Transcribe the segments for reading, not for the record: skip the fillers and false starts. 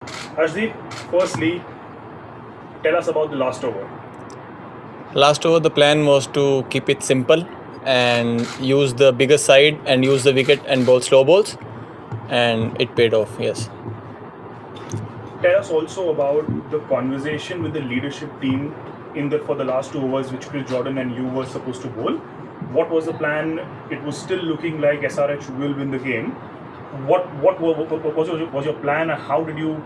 Harshdeep, firstly, tell us about the last over. Last over, the plan was to keep it simple and use the bigger side and use the wicket and bowl slow balls, and it paid off. Yes. Tell us also about the conversation with the leadership team for the last 2 overs, which Chris Jordan and you were supposed to bowl. What was the plan? It was still looking like SRH will win the game. What was your plan? And how did you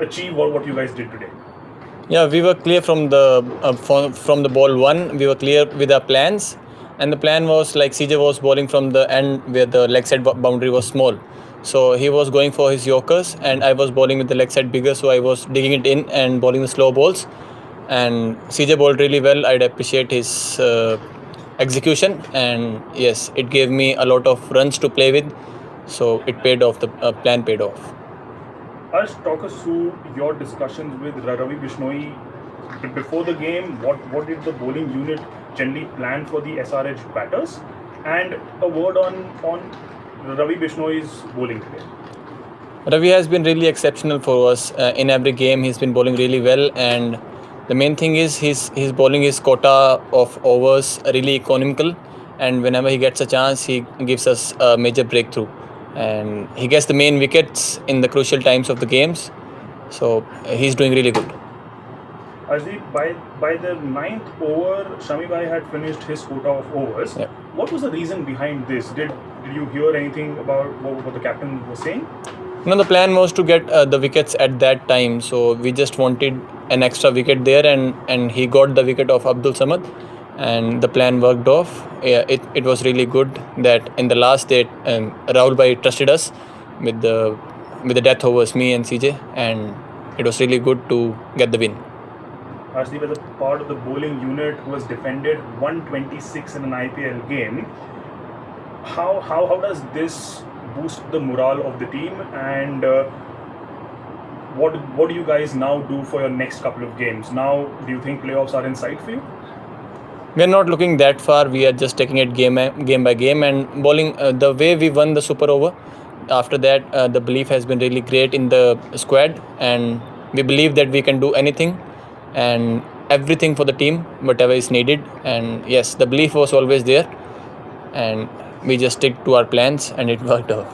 achieve what you guys did today? Yeah, we were clear from the ball one. We were clear with our plans, and the plan was like CJ was bowling from the end where the leg side boundary was small. So he was going for his Yorkers, and I was bowling with the leg side bigger. So I was digging it in and bowling the slow balls. And CJ bowled really well. I'd appreciate his execution, and yes, it gave me a lot of runs to play with. So it paid off. The plan paid off. Harsh, talk us through your discussions with Ravi Bishnoi before the game. What did the bowling unit generally plan for the SRH batters? And a word on Ravi Bishnoi's bowling today. Ravi has been really exceptional for us in every game. He's been bowling really well, and the main thing is he's bowling his quota of overs really economical, and whenever he gets a chance, he gives us a major breakthrough, and he gets the main wickets in the crucial times of the games. So he's doing really good. Arshdeep, by the ninth over, Shami Bhai had finished his quota of overs. Yeah. What was the reason behind this? Did you hear anything about what the captain was saying? No, the plan was to get the wickets at that time, so we just wanted an extra wicket there, and he got the wicket of Abdul Samad, and the plan worked off. Yeah, it was really good that in the last day, Rahul Bhai trusted us with the death overs, me and CJ, and it was really good to get the win. Arshdeep, as a part of the bowling unit who has defended 126 in an IPL game, how does this boost the morale of the team, and what do you guys now do for your next couple of games? Now, do you think playoffs are in sight for you? We are not looking that far. We are just taking it game by game and bowling the way we won the super over. After that, the belief has been really great in the squad, and we believe that we can do anything and everything for the team, whatever is needed. And yes, the belief was always there, and we just stick to our plans, and it worked out.